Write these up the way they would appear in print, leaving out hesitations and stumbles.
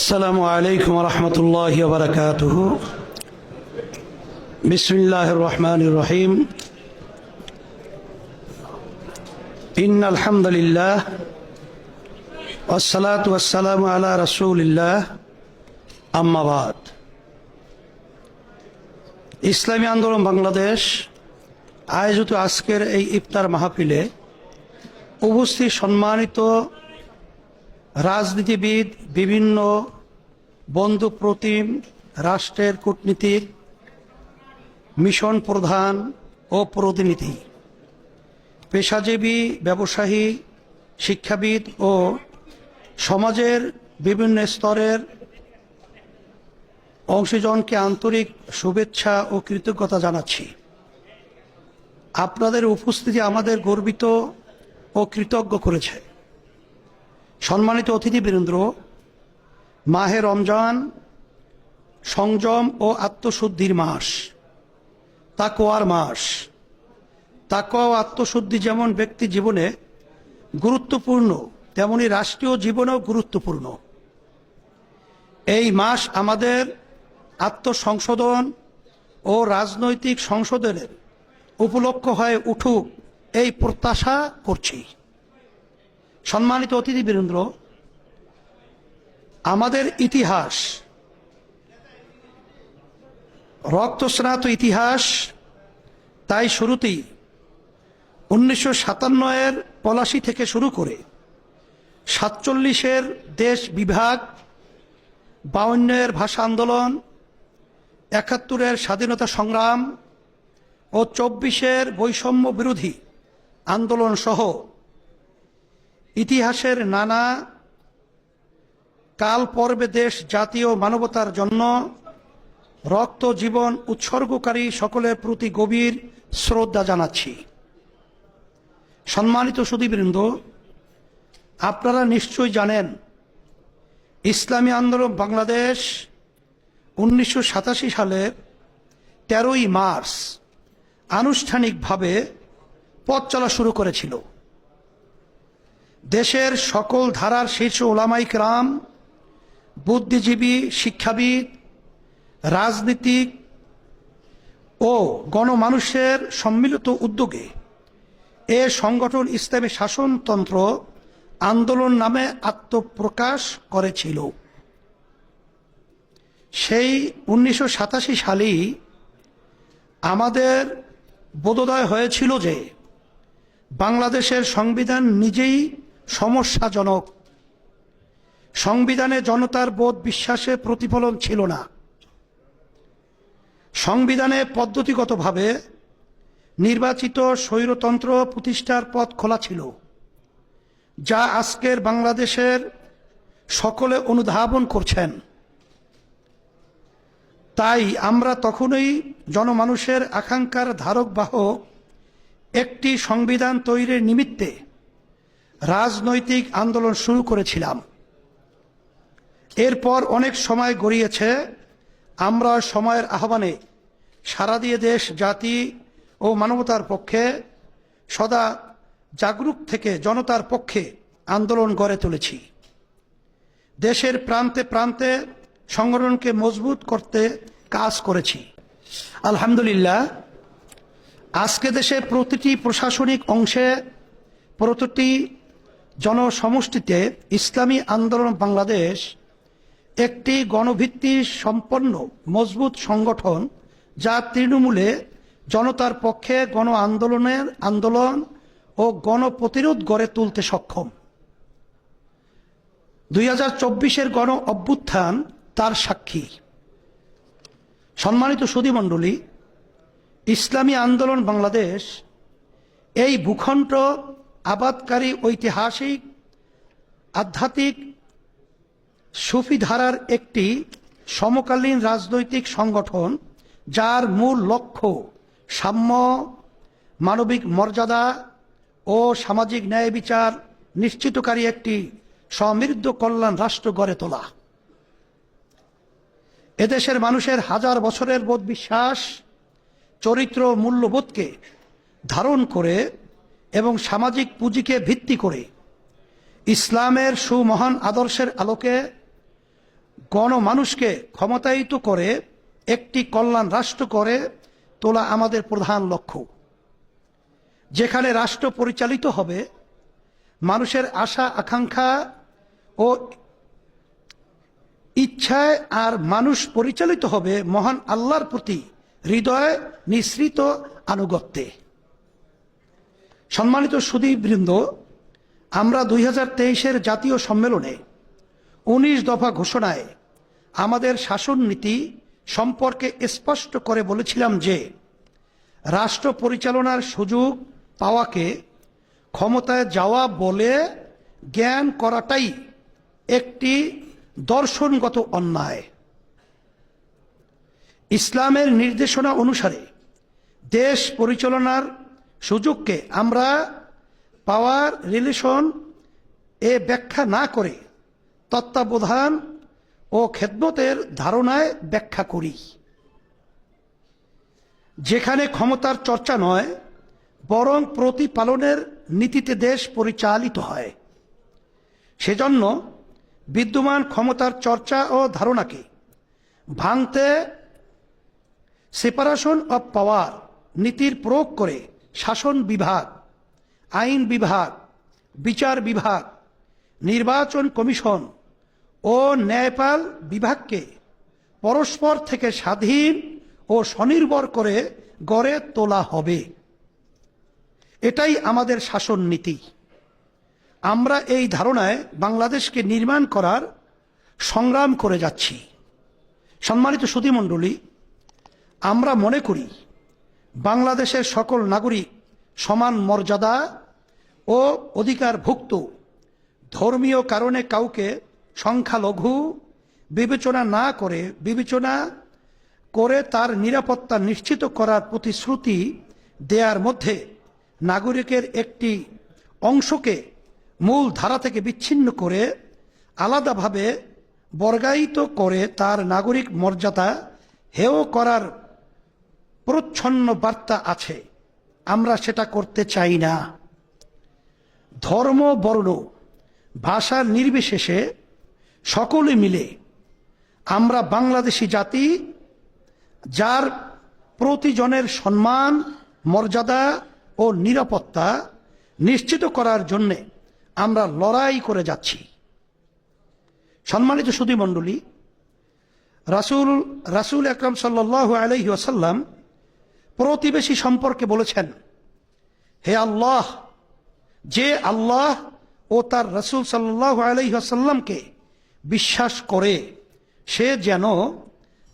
السلام عليكم ورحمة الله وبركاته. بسم الله الرحمن الرحيم. إن الحمد لله والصلاة والسلام على رسول الله. أما بعد. ইসলামী আন্দোলন বাংলাদেশ আয়োজিত আজকের এই ইফতার মাহফিলে উপস্থিত সম্মানিত রাজনীতিবিদ, বিভিন্ন বন্ধু প্রতিম, রাষ্ট্রের কূটনীতিক, মিশন প্রধান ও প্রতিনিধি, পেশাজীবী, ব্যবসায়ী, শিক্ষাবিদ ও সমাজের বিভিন্ন স্তরের অংশীজনকে আন্তরিক শুভেচ্ছা ও কৃতজ্ঞতা জানাচ্ছি। আপনাদের উপস্থিতি আমাদের গর্বিত ও কৃতজ্ঞ করেছে। সম্মানিত অতিথিবৃন্দ, মাহে রমজান সংযম ও আত্মশুদ্ধির মাস, তাকওয়ার মাস। তাকওয়া ও আত্মশুদ্ধি যেমন ব্যক্তি জীবনে গুরুত্বপূর্ণ, তেমনি রাষ্ট্রীয় জীবনেও গুরুত্বপূর্ণ। এই মাস আমাদের আত্মসংশোধন ও রাজনৈতিক সংশোধনের উপলক্ষ হয়ে উঠুক এই প্রত্যাশা করছি। সম্মানিত অতিথিবৃন্দ, আমাদের ইতিহাস রক্তস্নাত ইতিহাস। তাই শুরুতেই 1957 পলাশী থেকে শুরু করে 47 দেশ বিভাগ, 52 ভাষা আন্দোলন, 71 স্বাধীনতা সংগ্রাম ও 24 বৈষম্য বিরোধী আন্দোলন সহ ইতিহাসের নানা কাল পর্বে দেশ, জাতীয় মানবতার জন্য রক্ত জীবন উৎসর্গকারী সকলের প্রতি গভীর শ্রদ্ধা জানাচ্ছি। সম্মানিত সুধীবৃন্দ, আপনারা নিশ্চয়ই জানেন ইসলামী আন্দোলন বাংলাদেশ 1987 সালের 13ই মার্চ আনুষ্ঠানিকভাবে পথ চলা শুরু করেছিল। দেশের সকল ধারার শীর্ষ ওলামায়ে কেরাম, বুদ্ধিজীবী, শিক্ষাবিদ, রাজনীতিক ও গণমানুষের সম্মিলিত উদ্যোগে এ সংগঠন ইসলামী শাসনতন্ত্র আন্দোলন নামে আত্মপ্রকাশ করেছিল। সেই 1987 সালেই আমাদের বোধোদয় হয়েছিল যে বাংলাদেশের সংবিধান নিজেই সমস্যাজনক। সংবিধানে জনতার বোধ বিশ্বাসের প্রতিফলন ছিল না। সংবিধানে পদ্ধতিগতভাবে নির্বাচিত স্বৈরতন্ত্র প্রতিষ্ঠার পথ খোলা ছিল, যা আজকের বাংলাদেশের সকলে অনুধাবন করছেন। তাই আমরা তখনই জনমানুষের আকাঙ্ক্ষার ধারক বাহক একটি সংবিধান তৈরির নিমিত্তে রাজনৈতিক আন্দোলন শুরু করেছিলাম। এরপর অনেক সময় গড়িয়েছে। আমরা সময়ের আহ্বানে সাড়া দিয়ে দেশ, জাতি ও মানবতার পক্ষে সদা জাগরুক থেকে জনতার পক্ষে আন্দোলন গড়ে তুলেছি। দেশের প্রান্তে প্রান্তে সংগঠনকে মজবুত করতে কাজ করেছি। আলহামদুলিল্লাহ, আজকে দেশে প্রতিটি প্রশাসনিক অংশে, প্রতিটি জনসমষ্টিতে ইসলামী আন্দোলন বাংলাদেশ একটি গণভিত্তি সম্পন্ন মজবুত সংগঠন, যা তৃণমূলে জনতার পক্ষে আন্দোলন ও গণপ্রতিরোধ গড়ে তুলতে সক্ষম। 2024 গণ অভ্যুত্থান তার সাক্ষী। সম্মানিত সুধীমণ্ডলী, ইসলামী আন্দোলন বাংলাদেশ এই ভূখণ্ড আবাদকারী ঐতিহাসিক আধ্যাত্মিক সুফি ধারার একটি সমকালীন রাজনৈতিক সংগঠন, যার মূল লক্ষ্য সাম্য, মানবিক মর্যাদা ও সামাজিক ন্যায় বিচার নিশ্চিতকারী একটি সমৃদ্ধ কল্যাণ রাষ্ট্র গড়ে তোলা। এদেশের মানুষের হাজার বছরের বোধ বিশ্বাস, চরিত্র, মূল্যবোধকে ধারণ করে এবং সামাজিক পুঁজিকে ভিত্তি করে ইসলামের সুমহান আদর্শের আলোকে গণমানুষকে ক্ষমতায়িত করে একটি কল্যাণ রাষ্ট্র করে তোলা আমাদের প্রধান লক্ষ্য। যেখানে রাষ্ট্র পরিচালিত হবে মানুষের আশা আকাঙ্ক্ষা ও ইচ্ছায়, আর মানুষ পরিচালিত হবে মহান আল্লাহর প্রতি হৃদয় নিঃসৃত আনুগত্যে। সম্মানিত সুধীবৃন্দ, আমরা 2023-এর জাতীয় সম্মেলনে 19 দফা ঘোষণায় আমাদের শাসন নীতি সম্পর্কে স্পষ্ট করে বলেছিলাম যে রাষ্ট্র পরিচালনার সুযোগ পাওয়াকে ক্ষমতায় যাওয়া বলে জ্ঞান করাটাই একটি দর্শনগত অন্যায়। ইসলামের নির্দেশনা অনুসারে দেশ পরিচালনার সুযোগকে আমরা পাওয়ার রিলেশন ব্যাখ্যা না করে তত্ত্বাবধান ও খেদমতের ধারণায় ব্যাখ্যা করি, যেখানে ক্ষমতার চর্চা নয় বরং প্রতিপালনের নীতিতে দেশ পরিচালিত হয়। সেজন্য বিদ্যমান ক্ষমতার চর্চা ও ধারণাকে ভাঙতে সেপারেশন অব পাওয়ার নীতির প্রয়োগ করে শাসন বিভাগ, আইন বিভাগ, বিচার বিভাগ, নির্বাচন কমিশন ও ন্যায়পাল বিভাগকে পরস্পর থেকে স্বাধীন ও স্বনির্ভর করে গড়ে তোলা হবে। এটাই আমাদের শাসন নীতি। আমরা এই ধারণায় বাংলাদেশকে নির্মাণ করার সংগ্রাম করে যাচ্ছি। সম্মানিত সুধীমণ্ডলী, আমরা মনে করি বাংলাদেশের সকল নাগরিক সমান মর্যাদা ও অধিকারভুক্ত। ধর্মীয় কারণে কাউকে সংখ্যালঘু বিবেচনা করে তার নিরাপত্তা নিশ্চিত করার প্রতিশ্রুতি দেয়ার মধ্যে নাগরিকের একটি অংশকে মূল ধারা থেকে বিচ্ছিন্ন করে আলাদাভাবে বর্গায়িত করে তার নাগরিক মর্যাদা হেয় করার প্রচ্ছন্ন বার্তা আছে। আমরা সেটা করতে চাই না। ধর্ম, বর্ণ, ভাষার নির্বিশেষে সকলে মিলে আমরা বাংলাদেশি জাতি, যার প্রতিজনের সম্মান, মর্যাদা ও নিরাপত্তা নিশ্চিত করার জন্যে আমরা লড়াই করে যাচ্ছি। সম্মানিত সুধীমণ্ডলী, রাসূল আকরাম সাল্লাল্লাহু আলাইহি ওয়াসাল্লাম প্রতিবেশী সম্পর্কে বলেছেন, হে আল্লাহ, যে আল্লাহ ও তার রাসূল সাল্লাল্লাহু আলাইহি ওয়াসাল্লামকে বিশ্বাস করে সে যেন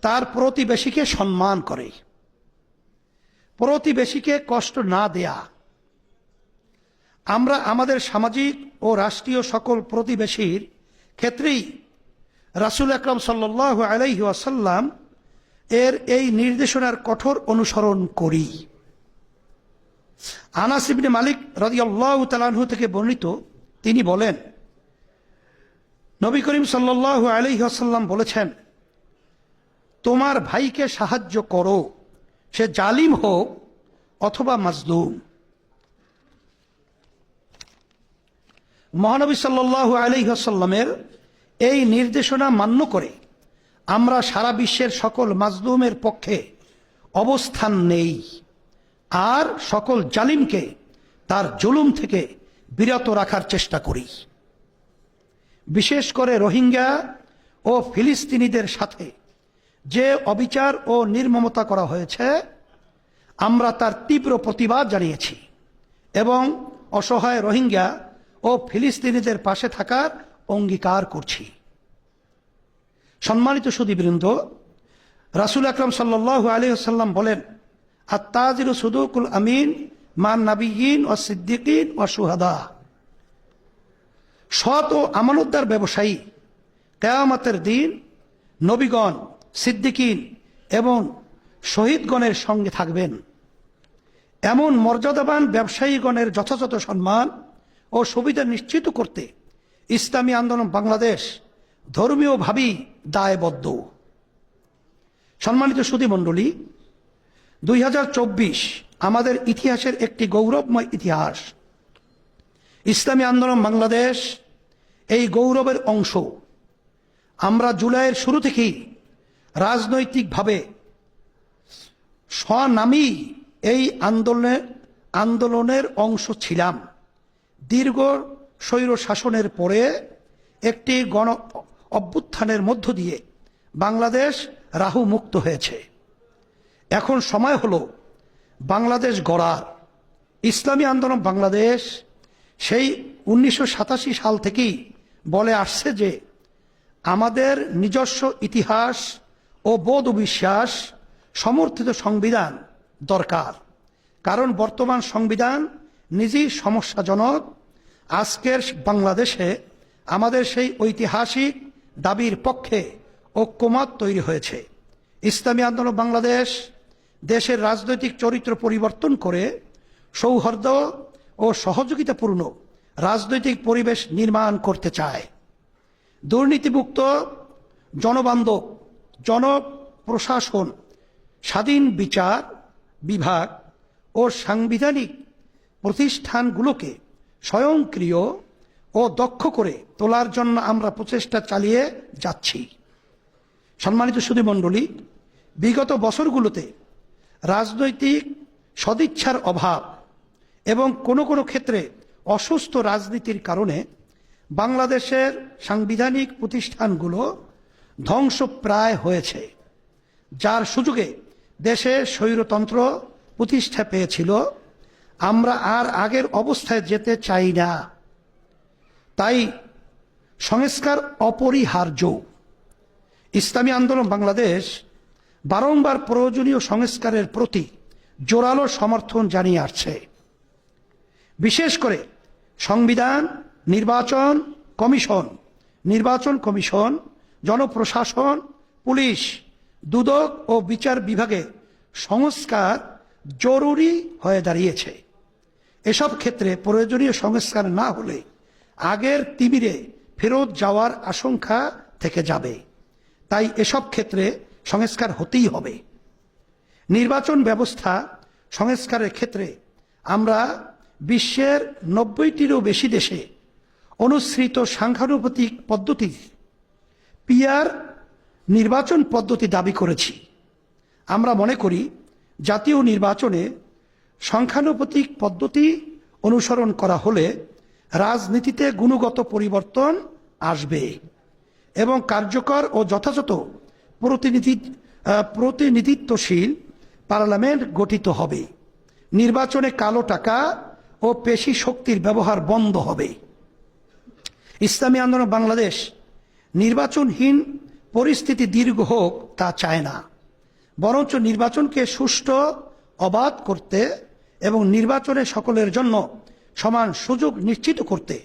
তার প্রতিবেশীকে সম্মান করে, প্রতিবেশীকে কষ্ট না দেয়া। আমরা আমাদের সামাজিক ও রাষ্ট্রীয় সকল প্রতিবেশীর ক্ষেত্রেই রাসূল আকরাম সাল্লাল্লাহু আলাইহি ওয়াসাল্লাম এর এই নির্দেশনার কঠোর অনুসরণ করি। আনাস ইবনে মালিক রাদিয়াল্লাহু তাআলা আনহু থেকে বর্ণিত, তিনি বলেন, নবী করিম সাল্লাল্লাহু আলাইহি ওয়াসাল্লাম বলেছেন, তোমার ভাইকে সাহায্য করো, সে জালিম হোক অথবা মাজলুম। মহানবী সাল্লাল্লাহু আলাইহি ওয়াসাল্লামের এই নির্দেশনা মান্য করে আমরা সারা বিশ্বের সকল মাজলুমের পক্ষে অবস্থান নেই, আর সকল জালিমকে তার জুলুম থেকে বিরত রাখার চেষ্টা করি। বিশেষ করে রোহিঙ্গা ও ফিলিস্তিনিদের সাথে যে অবিচার ও নির্মমতা করা হয়েছে, আমরা তার তীব্র প্রতিবাদ জানিয়েছি এবং অসহায় রোহিঙ্গা ও ফিলিস্তিনিদের পাশে থাকার অঙ্গীকার করছি। সম্মানিত সুধীবৃন্দ, রাসূল আকরাম সাল্লাল্লাহু আলাইহি ওয়াসাল্লাম বলেন, আত-তাজিরু সুদুকুল আমিন মান নাবিয়্যিন ওয়াস সিদ্দিকিন ওয়াস শুহাদা। সৎ ও আমানতদার ব্যবসায়ী কিয়ামতের দিন নবীগণ, সিদ্দিকিন এবং শহীদগণের সঙ্গে থাকবেন। এমন মর্যাদাবান ব্যবসায়ীগণের যথাযথ সম্মান ও সুবিধা নিশ্চিত করতে ইসলামী আন্দোলন বাংলাদেশ ধর্মীয়ভাবেই দায়বদ্ধ। সম্মানিত সুধীমণ্ডলী, 2024 আমাদের ইতিহাসের একটি গৌরবময় ইতিহাস। ইসলামী আন্দোলন বাংলাদেশ এই গৌরবের অংশ। আমরা জুলাইয়ের শুরু থেকেই রাজনৈতিকভাবে স্বনামী এই আন্দোলনের অংশ ছিলাম। দীর্ঘ স্বৈর শাসনের পরে একটি গণ অভ্যুত্থানের মধ্য দিয়ে বাংলাদেশ রাহু মুক্ত হয়েছে। এখন সময় হলো বাংলাদেশ গড়ার। ইসলামী আন্দোলন বাংলাদেশ সেই 1987 সাল থেকেই বলে আসছে যে আমাদের নিজস্ব ইতিহাস ও বোধ বিশ্বাস সমর্থিত সংবিধান দরকার। কারণ বর্তমান সংবিধান নিজেই সমস্যাজনক। আজকের বাংলাদেশে আমাদের সেই ঐতিহাসিক দাবির পক্ষে ঐক্যমত তৈরি হয়েছে। ইসলামী আন্দোলন বাংলাদেশ দেশের রাজনৈতিক চরিত্র পরিবর্তন করে সৌহার্দ্য ও সহযোগিতাপূর্ণ রাজনৈতিক পরিবেশ নির্মাণ করতে চায়। দুর্নীতিমুক্ত, জনবান্ধব জনপ্রশাসন, স্বাধীন বিচার বিভাগ ও সাংবিধানিক প্রতিষ্ঠানগুলোকে স্বয়ংক্রিয় ও দক্ষ করে তোলার জন্য আমরা প্রচেষ্টা চালিয়ে যাচ্ছি। সম্মানিত সুধীমণ্ডলী, বিগত বছরগুলোতে রাজনৈতিক সদিচ্ছার অভাব এবং কোনো কোনো ক্ষেত্রে অসুস্থ রাজনীতির কারণে বাংলাদেশের সাংবিধানিক প্রতিষ্ঠানগুলো ধ্বংসপ্রায় হয়েছে, যার সুযোগে দেশে স্বৈরতন্ত্র প্রতিষ্ঠা পেয়েছিল। আমরা আর আগের অবস্থায় যেতে চাই না। তাই সংস্কার অপরিহার্য। ইসলামী আন্দোলন বাংলাদেশ বারংবার প্রয়োজনীয় সংস্কারের প্রতি জোরালো সমর্থন জানিয়ে আসছে। বিশেষ করে সংবিধান, নির্বাচন কমিশন, জনপ্রশাসন, পুলিশ, দুদক ও বিচার বিভাগে সংস্কার জরুরি হয়ে দাঁড়িয়েছে। এসব ক্ষেত্রে প্রয়োজনীয় সংস্কার না হলে আগের তিমিরে ফেরত যাওয়ার আশঙ্কা থেকে যাবে। তাই এসব ক্ষেত্রে সংস্কার হতেই হবে। নির্বাচন ব্যবস্থা সংস্কারের ক্ষেত্রে আমরা বিশ্বের 90টিরও বেশি দেশে অনুসৃত সাংখ্যানুপাতিক পদ্ধতি পিআর নির্বাচন পদ্ধতি দাবি করেছি। আমরা মনে করি জাতীয় নির্বাচনে সংখ্যানুপাতিক পদ্ধতি অনুসরণ করা হলে রাজনীতিতে গুণগত পরিবর্তন আসবে এবং কার্যকর ও যথাযথ প্রতিনিধিত্বশীল পার্লামেন্ট গঠিত হবে। নির্বাচনে কালো টাকা ও পেশি শক্তির ব্যবহার বন্ধ হবে। ইসলামী আন্দোলন বাংলাদেশ নির্বাচনহীন পরিস্থিতি দীর্ঘ হোক তা চায় না, বরঞ্চ নির্বাচনকে সুষ্ঠু, অবাধ করতে এবং নির্বাচনে সকলের জন্য সমান সুযোগ নিশ্চিত করতে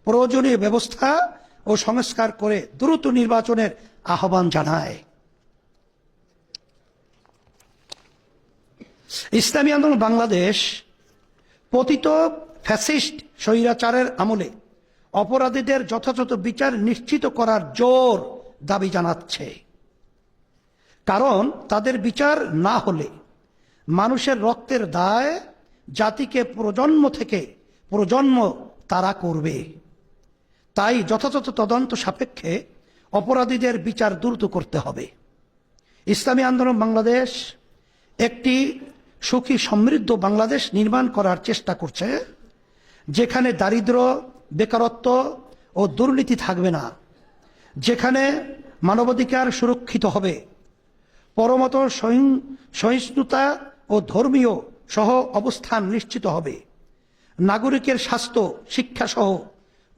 প্রয়োজনীয় ব্যবস্থা ও সংস্কার করে দ্রুত নির্বাচনের আহ্বান জানায়। ইসলামী আন্দোলন বাংলাদেশ পতিত ফ্যাসিস্ট স্বৈরাচারের আমলে অপরাধীদের যথাযথ বিচার নিশ্চিত করার জোর দাবি জানাচ্ছে। কারণ তাদের বিচার না হলে মানুষের রক্তের দায় জাতিকে প্রজন্ম থেকে প্রজন্ম তারা করবে। তাই যথাযথ তদন্ত সাপেক্ষে অপরাধীদের বিচার দ্রুত করতে হবে। ইসলামী আন্দোলন বাংলাদেশ একটি সুখী সমৃদ্ধ বাংলাদেশ নির্মাণ করার চেষ্টা করছে, যেখানে দারিদ্র্য, বেকারত্ব ও দুর্নীতি থাকবে না, যেখানে মানবাধিকার সুরক্ষিত হবে, পরমত সহিষ্ণুতা ও ধর্মীয় সহ অবস্থান নিশ্চিত হবে, নাগরিকের স্বাস্থ্য, শিক্ষা সহ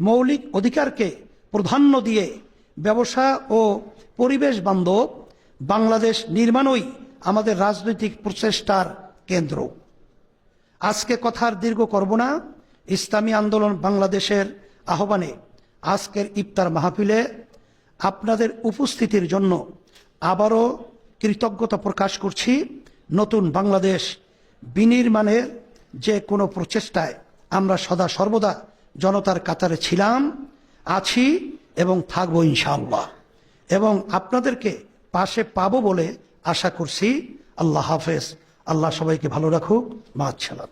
মৌলিক অধিকারকে প্রাধান্য দিয়ে ব্যবসা ও পরিবেশ বান্ধব বাংলাদেশ নির্মাণই আমাদের রাজনৈতিক প্রচেষ্টার কেন্দ্র। আজকে কথার দীর্ঘ করব না। ইসলামী আন্দোলন বাংলাদেশের আহ্বানে আজকের ইফতার মাহফিলে আপনাদের উপস্থিতির জন্য আবারও কৃতজ্ঞতা প্রকাশ করছি। নতুন বাংলাদেশ বিনির্মাণের যে কোনো প্রচেষ্টায় আমরা সদা সর্বদা জনতার কাতারে ছিলাম, আছি এবং থাকবো ইনশাআল্লাহ, এবং আপনাদেরকে পাশে পাবো বলে আশা করছি। আল্লাহ হাফেজ। আল্লাহ সবাইকে ভালো রাখুক। মাআসসালাম।